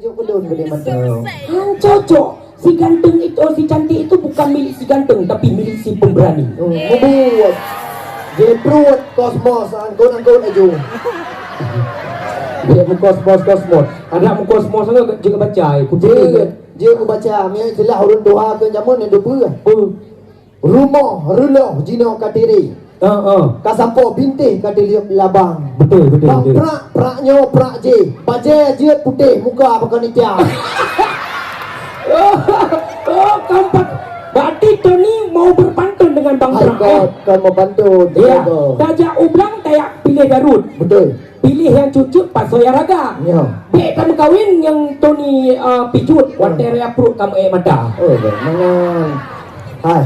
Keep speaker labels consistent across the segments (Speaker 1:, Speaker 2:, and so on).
Speaker 1: Tunjuk kedun gede mantap.
Speaker 2: Cocok. Si ganteng itu, si cantik itu bukan milik si ganteng, tapi milik si pemberani.
Speaker 1: Membuat Jeprut kosmos angkut aja.
Speaker 2: Dia kosmos. Anak kosmos juga baca.
Speaker 1: Dia aku baca, mi celah urun doa ke jamun yang depu. Rumah ruloh jino katiri. Kasampo bintih katiri labang.
Speaker 2: Betul.
Speaker 1: Praknyo prak je. Baje jeut putih muka pakai nitia.
Speaker 2: Kampak. Berarti Tony mau berpantun dengan Bang Prak.
Speaker 1: Kan mau pantun.
Speaker 2: Ya. Dajak ublang kayak pilih Garut.
Speaker 1: Betul.
Speaker 2: Pilih yang cucut Pak Soya Raga.
Speaker 1: Ya.
Speaker 2: Dek kamu kawin yang Tony picut. Wateria perut kamu mata.
Speaker 1: Oh, mangan. Hai.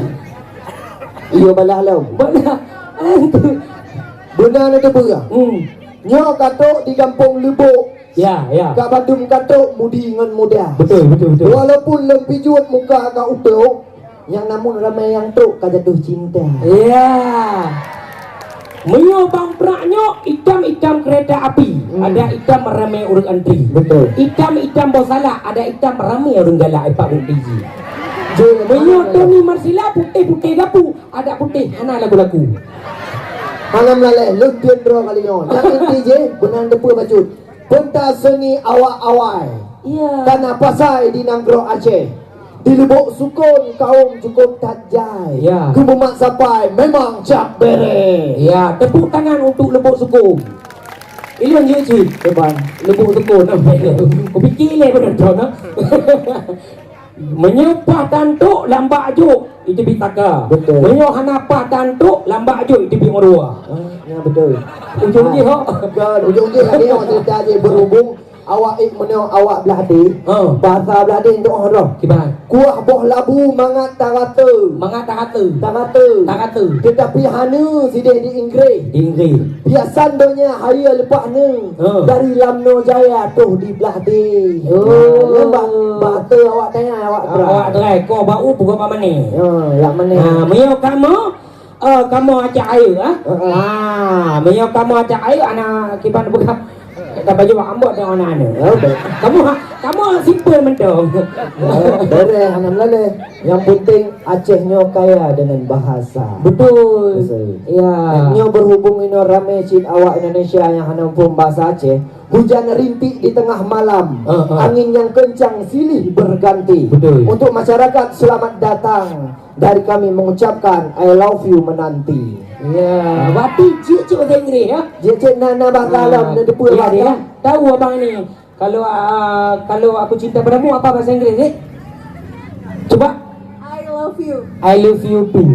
Speaker 1: Iyo balah lau.
Speaker 2: Mana?
Speaker 1: Benar ada berah. Nyo katok di kampung Lubuk.
Speaker 2: Ya.
Speaker 1: Kak Bandung katok mudi dengan muda.
Speaker 2: Betul.
Speaker 1: Walaupun lebih juat muka kak utuk, yang namun ramai yang tuk kak jatuh cinta.
Speaker 2: Ya. Menyo Bang Praknyo hitam kereta api. Ada hitam ramai urut antri.
Speaker 1: Betul.
Speaker 2: Hitam bosalah. Ada hitam ramai orang galak Pak Bukti. Menyo Tony Marsila putih gapu. Ada putih hana lagu-lagu.
Speaker 1: Malam lalai luntian dro kalian. Yang inti je benang depu bacut. Pentas seni awak-awai.
Speaker 2: Iya.
Speaker 1: Tanah pasai di Nanggro Aceh. Di Lubuk Sukun kaum cukup tajai.
Speaker 2: Ya.
Speaker 1: Kemumak sampai memang cap bere.
Speaker 2: Ya, tepuk tangan untuk Lubuk Sukun. Ini yang cuy.
Speaker 1: Depan.
Speaker 2: Lubuk Sukun namanya. Kau fikir le benar tu nak. Menyepah tantuk lambak juk itu bitaka.
Speaker 1: Betul.
Speaker 2: Menyo hanapa tantuk lambak juk itu bingorua.
Speaker 1: Ya betul.
Speaker 2: Ujung dia ho.
Speaker 1: Dan ujung dia tadi orang cerita je berhubung awak menyo awak beladi. Bahasa beladi untuk orang.
Speaker 2: Kiban.
Speaker 1: Kuah boh labu mangat tarata.
Speaker 2: Mangat tahatu.
Speaker 1: Tarata. Tetapi hana sideh di Inggris.
Speaker 2: Inggris.
Speaker 1: Biasan donya haya lepas ni. Dari Lamno Jaya tuh di beladi. Bata awak tanya awak berat.
Speaker 2: Awak terai kau bau pukul apa ni?
Speaker 1: Yang mana?
Speaker 2: Menyo kamu acak air menyo kamu acak air anak kiban buka tak baju ambot dengan anak. Kamu simple mentong.
Speaker 1: Boleh hanam lale. Yang penting Acehnya kaya dengan bahasa.
Speaker 2: Betul. Ya.
Speaker 1: Nyo berhubung ino rame cip awak Indonesia yang hanam pun bahasa Aceh. Hujan rintik di tengah malam. Angin yang kencang silih berganti.
Speaker 2: Betul.
Speaker 1: Untuk masyarakat selamat datang. Dari kami mengucapkan I love you menanti.
Speaker 2: Ya, berarti cik bahasa Inggeris ya.
Speaker 1: Cik nana bakalam na depu
Speaker 2: ya dia. Tahu abang ni. Kalau aku cinta padamu apa bahasa Inggeris Coba.
Speaker 3: I love you.
Speaker 2: I love you too.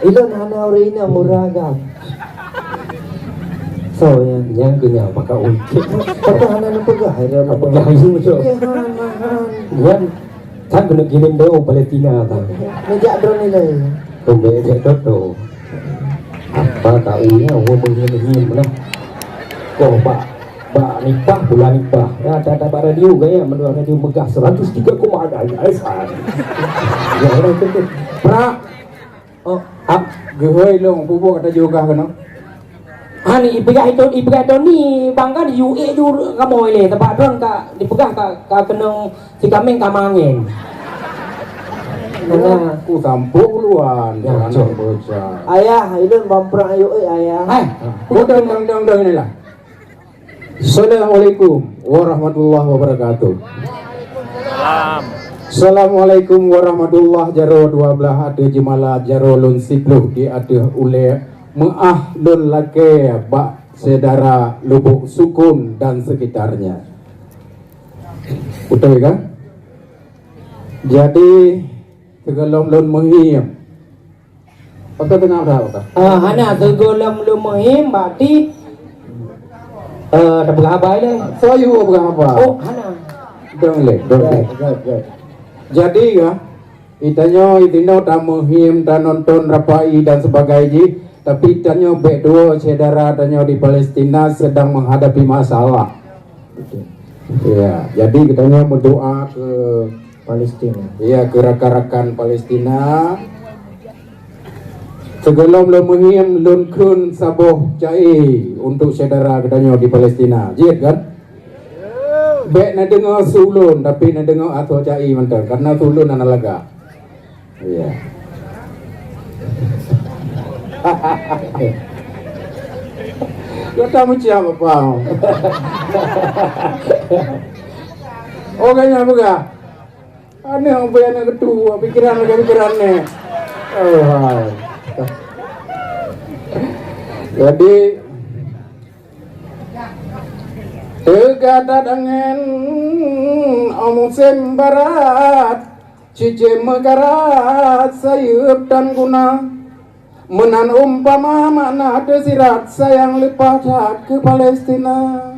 Speaker 1: Ilon hana orina muragam. So yang kena pakai ulti. Pakai hana na pegah.
Speaker 2: Pegah ini betul. Yan. Kan kena kirim dia Palestina kan.
Speaker 1: Nejak drone ni lah.
Speaker 2: Tumbe dia toto. Apa tahunya gua begini mana? Kau Pak nikah bulan nikah. Ya ada radio gaya menurut radio megah 103,6 FM. Ya orang tu. Pra.
Speaker 4: Gehoi long pupu kata juga kan.
Speaker 2: Hani ipegah itu ni bangga di UE tu kamu ile tempat don ka dipegah ka kenong si kameng kamangeng.
Speaker 4: Mana ku sampung luan
Speaker 2: Ya,
Speaker 4: jangan bocah.
Speaker 1: Ayah, ilun bamprak ayo ayah.
Speaker 2: Hai,
Speaker 4: Dang ni lah. Assalamualaikum warahmatullahi wabarakatuh. Assalamualaikum warahmatullahi jaro 12 ada jemala jaro lun sipluh di ada ule Maah lun lake bak sedara Lubuk Sukun dan sekitarnya. Betul kan? Jadi segelom lun muhim. Apa tengah berapa?
Speaker 2: hana segolam lumahim berarti dah berapa le?
Speaker 4: Soyu berapa?
Speaker 2: Oh, hana.
Speaker 4: Dong le. Jadi ya, itanya tak muhim dan nonton rapai dan sebagainya. Tapi tanya bedua saudara tanya di Palestina sedang menghadapi masalah. Ya, jadi kita berdoa ke
Speaker 1: Palestina.
Speaker 4: Iya, ke rakan-rakan Palestina Sebelum lemahim lunkun saboh cai untuk saudara katanya di Palestina. Jid kan? Bek nak dengar sulun tapi nak dengar atau cai mantan karena sulun anak laga. Iya. Kata macam apa? Oh kayaknya buka. Aneh apa yang kedua pikiran ni. Oh hai. Jadi tegada dengan musim barat cice megarat sayup dan guna menan umpama mana desirat sayang lepas ke Palestina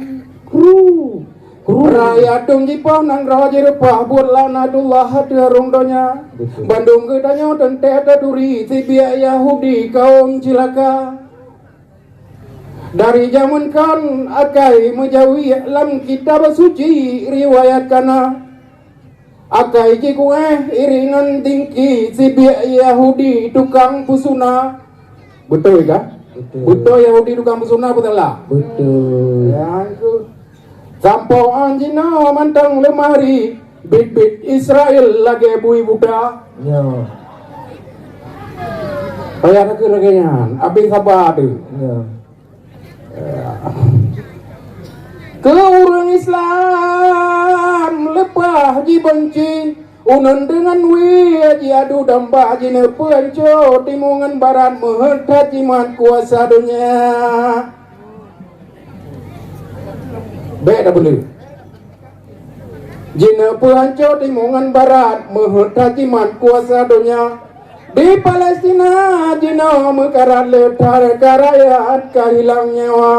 Speaker 4: kru rakyat dong jipang nang raja repah buatlah nadullah hadirung donya Bandung gedanya dan teta duri tibia Yahudi kaum cilaka dari zaman kan akai menjauhi lam kitab suci riwayat kana akai jikue iringan tinggi tibia Yahudi tukang pusuna betul kan? Betul Yahudi tukang pusuna betul lah? Betul ya itu Sampo anjina mantang lemari bit-bit Israel lagi bui budak.
Speaker 1: Ya.
Speaker 4: Kayak nak kira-kira abis sabar tu.
Speaker 1: Ya.
Speaker 4: Ke orang Islam lepas dibenci unan dengan ji adu damba jine penco timungan barat mehentak jimat kuasa dunia. Baik dah boleh. Jina pelanco timungan barat mehentak jimat kuasa dunia. Di Palestina jina mekarat letar karayat kehilang nyawa.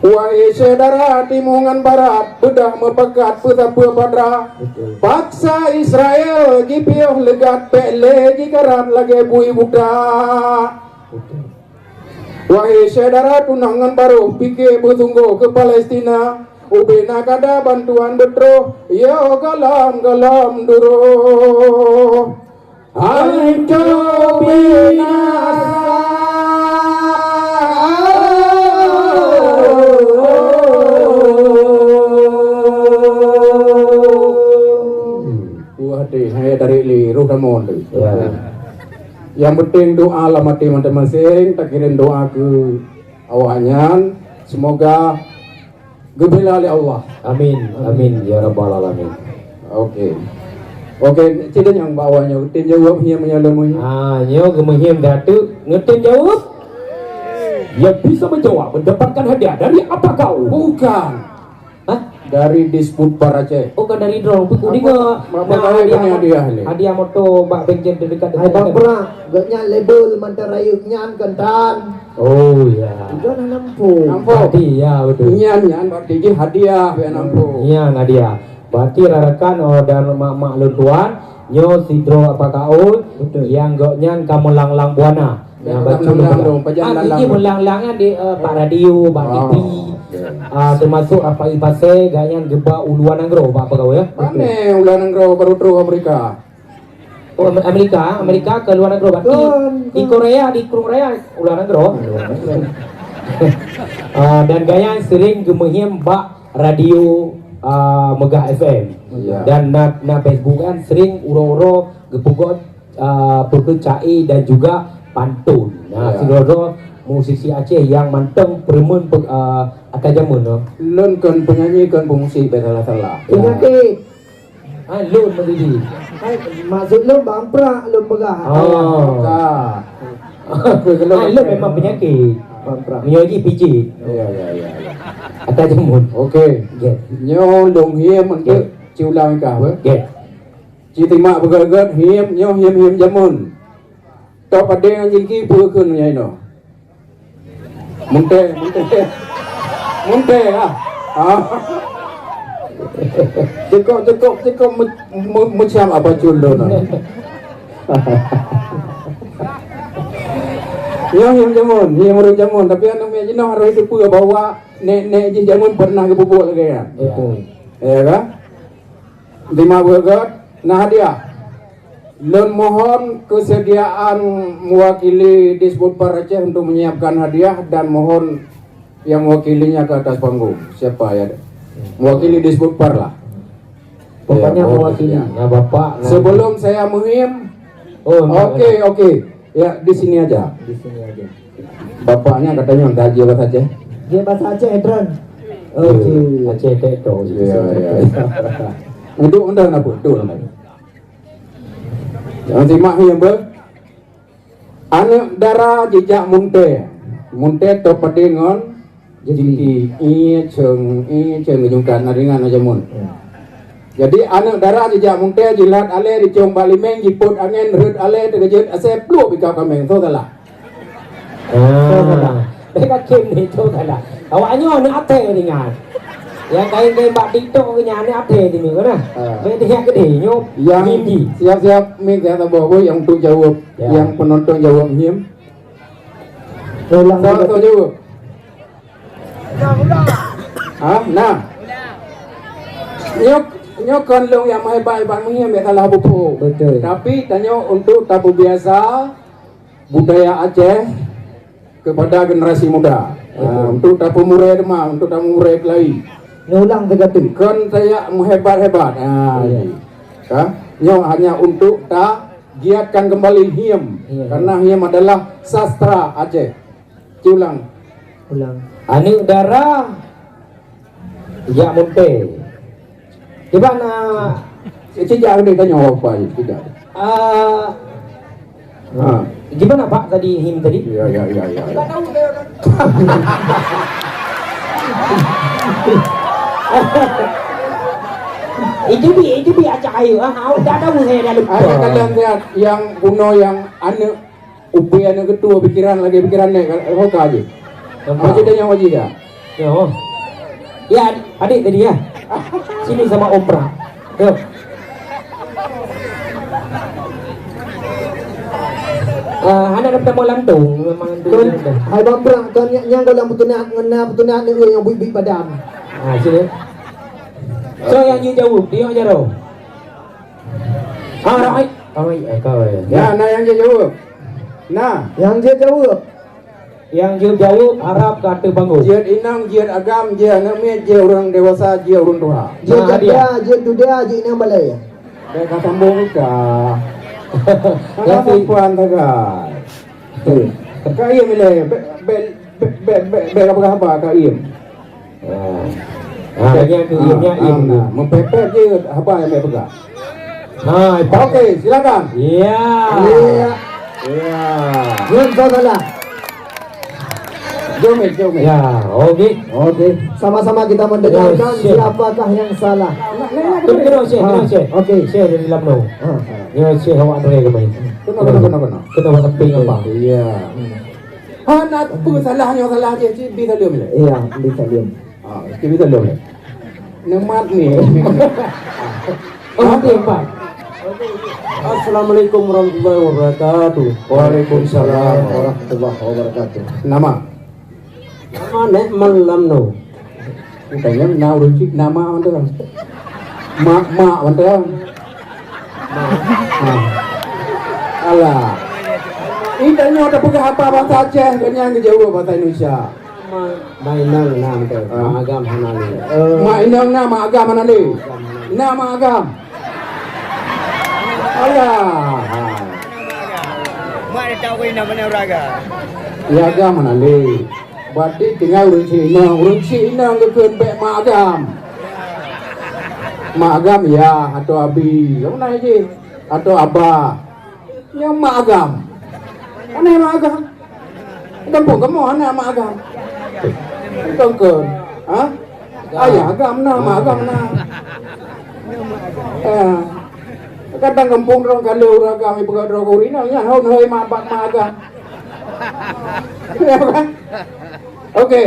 Speaker 4: Wahai saudara timungan barat bedah mepekat petapa padra. Paksa Israel gipioh legat pele gikarat lagi bui budak. Wahai saudara tunangan baru pikir bertunggu ke Palestina. Ubina kada bantuan betro yo galam duro hancur binasa Wahai hai dari liru ramon ya. Yang penting doa lah mati masing-masing tak kirim doa ke awaknya semoga gebela oleh Allah.
Speaker 2: Amin, amin ya rabbal alamin.
Speaker 4: Okey. Okey, cerita yang bawahnya tin jawab yang menyalamu.
Speaker 2: Nyo gemehim datu ngetin jawab. Yang bisa menjawab mendapatkan hadiah dari apa kau?
Speaker 4: Bukan.
Speaker 2: Hah?
Speaker 4: Dari disput para cek.
Speaker 2: Bukan dari drone. Piku ni ke? Hadiah moto bak bengkel dekat
Speaker 1: Hai bang pernah gaknya label mantar rayu nyan kentan.
Speaker 2: Oh ya.
Speaker 1: Udah nampu.
Speaker 2: Berarti ya betul.
Speaker 4: Nyan berarti je hadiah ya nampu.
Speaker 2: Iya hadiah. Berarti rarakan dan mak luntuan nyo sidro apa kau yang gaknya kamu lang buana.
Speaker 4: Yang baca
Speaker 2: ini melanglangan di Pak Radio, Pak TV, termasuk apa ipase ganyan geba uluan anggro apa kau ya?
Speaker 4: Mana uluan anggro baru terus Amerika?
Speaker 2: Oh Amerika ke luar negeri berarti di Korea uluan anggro. Dan ganyan sering gemehim Pak Radio Megah FM dan na Facebook kan sering uro-uro gepugot perkecai dan juga pantun. Nah, sidoro musisi Aceh yang manteng premen akan jamun no.
Speaker 4: Lun kan penyanyi kan pemusik salah-salah.
Speaker 1: Penyakit.
Speaker 2: Lun mendidi.
Speaker 1: Maksud lu bang pra lu pegah.
Speaker 2: Lun memang penyakit.
Speaker 1: Bang pra.
Speaker 2: Menyoji pijit.
Speaker 4: Ya.
Speaker 2: Akan jamun.
Speaker 4: Okey. Nyo long hiem untuk ciulang kah? Citimak bergagat hiem nyo hiem jamun. Tok pada yang jingki pukul ni no. Munte lah. Cekok macam apa culo no. Yang jamun tapi anak punya jenis harus itu pula bawa nek jamun pernah ke bubuk lagi ya. Betul. Ya kan? 5 burger nah hadiah. Lon mohon kesediaan mewakili Disbudpar Aceh untuk menyiapkan hadiah dan mohon yang mewakilinya ke atas panggung. Siapa ya? Mewakili Disbudpar lah.
Speaker 2: Pokoknya
Speaker 4: Ya,
Speaker 2: mewakili.
Speaker 4: ya.
Speaker 2: Ya Bapak.
Speaker 4: Sebelum saya menghim, oke. Ya di sini aja.
Speaker 2: Di sini aja.
Speaker 4: Bapaknya katanya gaji bahasa Aceh.
Speaker 1: Dia bahasa Aceh Edron.
Speaker 2: Oke. Aceh Teto.
Speaker 4: Iya. Untuk anda nak betul anda. Jangan simak yang ber. Anak darah jejak munte to padingon. Jadi ceng ngejungkan naringan aja mun. Jadi anak darah jejak munte jilat ale dicong balimeng jiput angin rut ale terkejut asep lu bika kameng tu salah.
Speaker 2: Mereka kim ni tu salah. Awaknya ni ate dengan. Yang kain bak TikTok nya ni ate ni kan. Mereka yang gede nyo
Speaker 4: Yang
Speaker 2: mimpi.
Speaker 4: siap-siap mik kata bawa yang untuk jawab,
Speaker 2: Ya.
Speaker 4: yang penonton jawab him.
Speaker 1: Ulang
Speaker 4: Siapa jawab? Nah. Nyok kan long yang hebat-hebat menghim ya salah buku.
Speaker 1: Betul.
Speaker 4: Tapi tanya untuk tabu biasa budaya Aceh kepada generasi muda. Untuk tabu murid mah, untuk tabu murid lain.
Speaker 1: Ulang tegatu.
Speaker 4: Kan saya hebat-hebat. Hanya untuk tak giatkan kembali him.
Speaker 2: Iya.
Speaker 4: Karena him adalah sastra Aceh. Ulang.
Speaker 2: Anu darah ya munte. Di mana
Speaker 4: Sejak dia tanya apa je, tidak.
Speaker 2: gimana Pak tadi him tadi?
Speaker 4: Ya.
Speaker 2: Itu bi acak ayu dah tahu saya dah lupa.
Speaker 4: Ada kalian lihat yang kuno yang anak upi anak ketua pikiran naik hoka aja. Apa dia yang wajib dah?
Speaker 2: Yo. Ya, adik tadi ya. Sini sama Om Pra. Yo. Hana dapat mau lantung memang
Speaker 1: Kan hai bambrang kan yang kalau betuna ni yang bui padam.
Speaker 2: Sini. So yang you jawab, dia aja roh. Right. Kau ya.
Speaker 4: Nah yang dia jawab. Nah,
Speaker 1: Yang dia jawab.
Speaker 2: Yang you jawab harap kata panggung.
Speaker 4: jiat inang, jiat agam, jiat ngamit, jiat orang dewasa, jiat orang tua.
Speaker 1: Dia
Speaker 2: Nah,
Speaker 1: dia dia je ini balai.
Speaker 4: Dia kata sambung ka.
Speaker 2: Yang
Speaker 4: Yang perempuan tagai. Kaim ile, be apa kaim.
Speaker 2: Yang tu yang
Speaker 4: Mempepet je apa yang dia pegang.
Speaker 2: Itu.
Speaker 4: Okey, silakan.
Speaker 2: Ya.
Speaker 1: Iya.
Speaker 4: Ya.
Speaker 1: Jangan salah.
Speaker 4: Jom.
Speaker 2: Ya, okey.
Speaker 1: Sama-sama kita mendengarkan
Speaker 2: Ya,
Speaker 1: siapakah yang salah.
Speaker 2: Kena share.
Speaker 1: Okey.
Speaker 2: Share dari dalam no. Ya, share awak boleh ke main.
Speaker 4: Kena.
Speaker 2: Kena buat keping apa?
Speaker 4: Iya. Nak apa salahnya salah je, bisa dia boleh.
Speaker 1: Iya, bisa diam.
Speaker 4: Bisa dia boleh. Nemat ni.
Speaker 2: Okey, Pak.
Speaker 4: Assalamualaikum warahmatullahi wabarakatuh. Waalaikumsalam
Speaker 1: Warahmatullahi wabarakatuh.
Speaker 4: Nama?
Speaker 2: Mana malam no.
Speaker 4: Tanya nama runcik nama mana? Mak mana? Alah. Ini tanya ada pegang apa bahasa Aceh, kanya ngejauh bahasa Indonesia.
Speaker 2: Mainan nam tu. Agam hanali.
Speaker 4: Mak inang nama agam mana ni? Nama agam. Alah.
Speaker 3: Mak dia tahu nama mana raga.
Speaker 4: Ya agam mana ni? Berarti tinggal runci inang kekun bek mak agam. Mak agam ya atau abi, yang mana je? Atau abah. Yang mak agam. Mana yang mak agam? Kampung kamu mana mak agam? Tongkon. Ayah agam na, mak agam na. Kadang kampung orang kalau orang kami pegang orang kurina, nya hon hoi mak agam. Ya kan? Okey.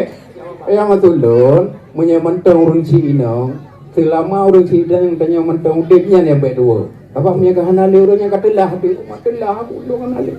Speaker 4: Yang matulun menyementong runci inong selama runci dan tanya mentong dipnya yang baik dua. Apa punya kahana le urang yang katelah aku lu kan ale.